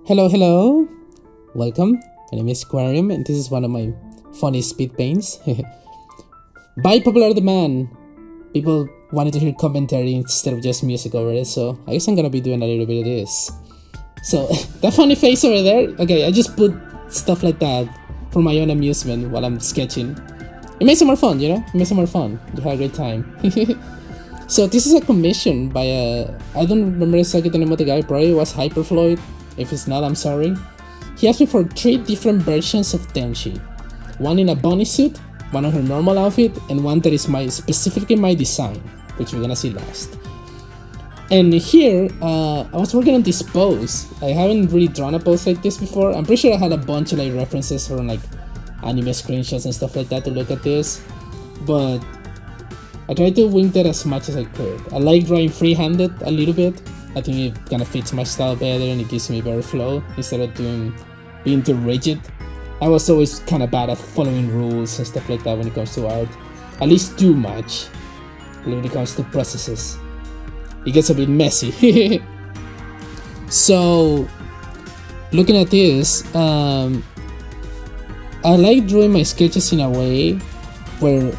Hello, welcome. My name is Aquarium and this is one of my funny speed paints. By popular demand, people wanted to hear commentary instead of just music over it, so I guess I'm gonna be doing a little bit of this. So, that funny face over there, okay, I just put stuff like that for my own amusement while I'm sketching. It makes it more fun, you know? It makes it more fun. You have a great time. So this is a commission by I don't remember exactly the name of the guy, probably it was Hyperfloyd. If it's not, I'm sorry. He asked me for 3 different versions of Tenshi. One in a bunny suit, one on her normal outfit, and one that is specifically my design, which we're gonna see last. And here, I was working on this pose. I haven't really drawn a pose like this before. I'm pretty sure I had a bunch of like references from like anime screenshots and stuff like that to look at this, but I tried to wing that as much as I could. I like drawing free-handed a little bit. I think it kind of fits my style better and it gives me better flow instead of being too rigid. I was always kind of bad at following rules and stuff like that when it comes to art. At least too much when it comes to processes. It gets a bit messy. So, looking at this, I like drawing my sketches in a way where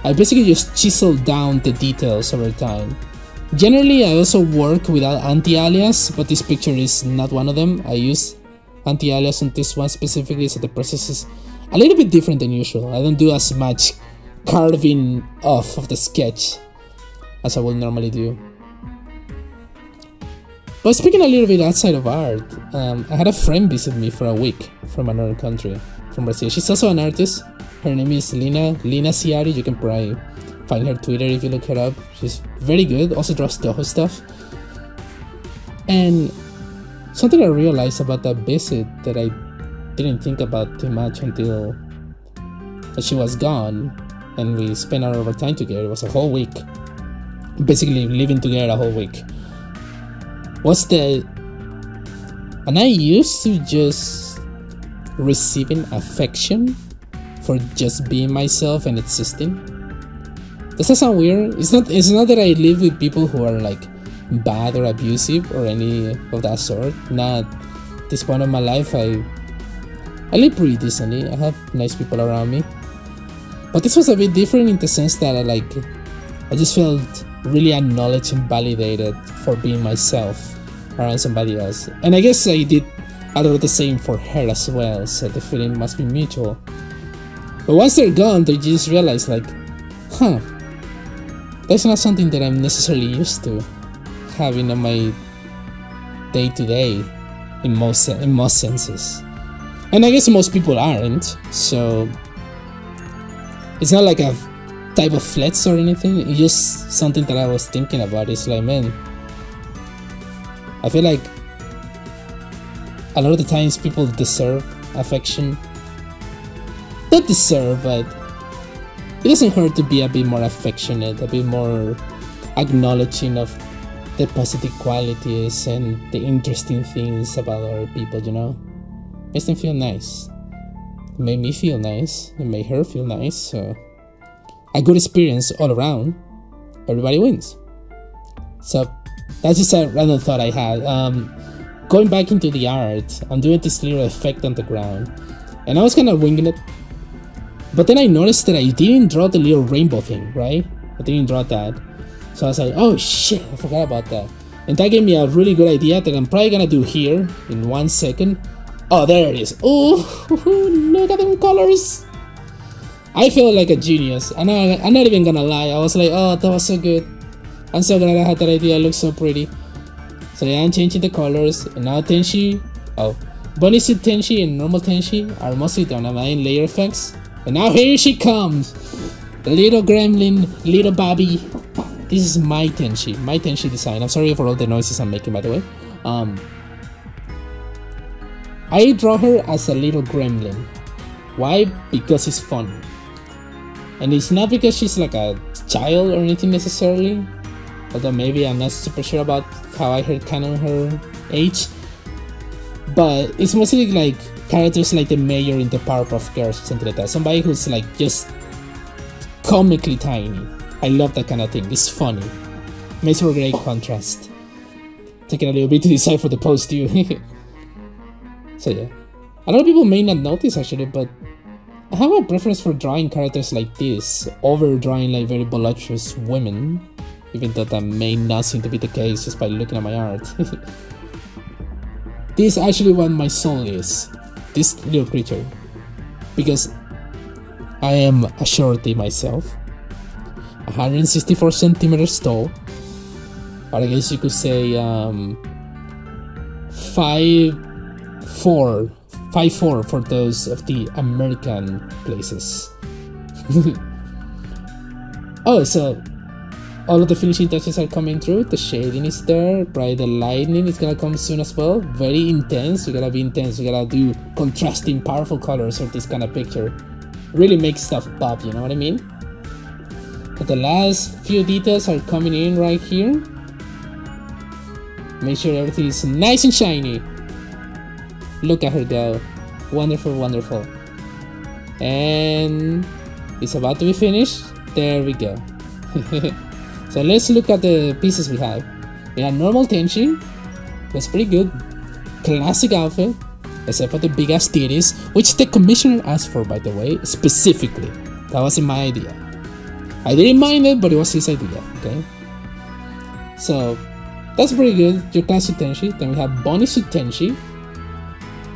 I basically just chisel down the details over time. Generally, I also work without anti-alias, but this picture is not one of them. I use anti-alias on this one specifically, so the process is a little bit different than usual. I don't do as much carving off of the sketch as I would normally do. But speaking a little bit outside of art, I had a friend visit me for a week from another country, from Brazil. She's also an artist. Her name is Lina Ciari. You can probably find her Twitter if you look her up. She's very good, also draws Touhou stuff. And something I realized about that visit that I didn't think about too much until she was gone and we spent all of our time together. It was a whole week, basically living together a whole week. And I used to just receiving affection for just being myself and existing. Does that sound weird? It's not that I live with people who are like bad or abusive or any of that sort. Not at this point of my life. I live pretty decently. I have nice people around me. But this was a bit different in the sense that I just felt really acknowledged and validated for being myself around somebody else. And I guess I did a lot of the same for her as well, so the feeling must be mutual. But once they're gone, they just realize like, huh, that's not something that I'm necessarily used to having on my day-to-day in most senses. And I guess most people aren't, so it's not like a type of flex or anything. It's just something that I was thinking about. It's like, man, I feel like a lot of the times people deserve affection. Not deserve, but it doesn't hurt to be a bit more affectionate, a bit more acknowledging of the positive qualities and the interesting things about other people, you know? Makes them feel nice. It made me feel nice. It made her feel nice, so a good experience all around. Everybody wins. So that's just a random thought I had. Going back into the art, I'm doing this little effect on the ground, and I was kind of winging it. But then I noticed that I didn't draw the little rainbow thing, right? I didn't draw that. So I was like, oh shit, I forgot about that. And that gave me a really good idea that I'm probably gonna do here in 1 second. Oh, there it is. Oh, look at them colors. I feel like a genius. I'm not even gonna lie. I was like, oh, that was so good. I'm so glad I had that idea. It looks so pretty. So yeah, I'm changing the colors. And now Tenshi, bunny suit Tenshi and normal Tenshi are mostly done. I'm adding layer effects. And now here she comes, the little gremlin, little Bobby. This is my Tenshi design. I'm sorry for all the noises I'm making, by the way. I draw her as a little gremlin. Why? Because it's fun. And it's not because she's like a child or anything necessarily. Although maybe I'm not super sure about how I heard canon her age. But it's mostly like characters like the mayor in the Powerpuff Girls or something like that. Somebody who's like just comically tiny. I love that kind of thing. It's funny. Makes for a great contrast. Taking a little bit to decide for the pose too. So yeah, a lot of people may not notice actually, but I have a preference for drawing characters like this over drawing like very voluptuous women, even though that may not seem to be the case just by looking at my art. This is actually what my soul is, this little creature, because I am a shorty myself, 164 centimeters tall, or I guess you could say 5'4" for those of the American places. Oh, so all of the finishing touches are coming through. The shading is there, right? The lighting is gonna come soon as well. Very intense. You gotta be intense. You gotta do contrasting, powerful colors for this kind of picture. Really make stuff pop, you know what I mean? But the last few details are coming in right here. Make sure everything is nice and shiny. Look at her go. Wonderful, wonderful. And it's about to be finished. There we go. So let's look at the pieces we have. We have normal Tenshi. That's pretty good. Classic outfit, except for the big ass titties, which the commissioner asked for, by the way, specifically. That wasn't my idea. I didn't mind it, but it was his idea, okay? So that's pretty good. Your classic Tenshi. Then we have bodysuit Tenshi.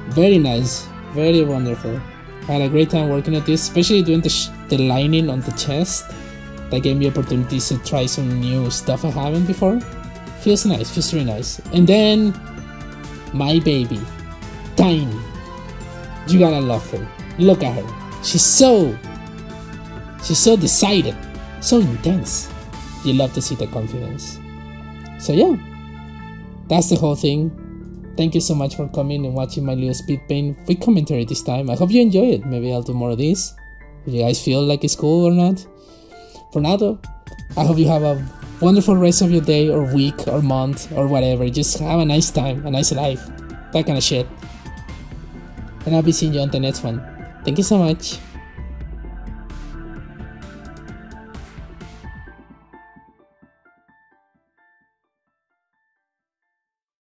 Very nice, very wonderful. I had a great time working at this, especially doing the lining on the chest. That gave me opportunities to try some new stuff I haven't before. Feels nice, feels really nice. And then my baby, Tiny. You gotta love her. Look at her. She's so decided, so intense. You love to see the confidence. So yeah, that's the whole thing. Thank you so much for coming and watching my little speed paint with commentary this time. I hope you enjoy it. Maybe I'll do more of this. If you guys feel like it's cool or not. For now though, I hope you have a wonderful rest of your day or week or month or whatever. Just have a nice time, a nice life. That kind of shit. And I'll be seeing you on the next one. Thank you so much.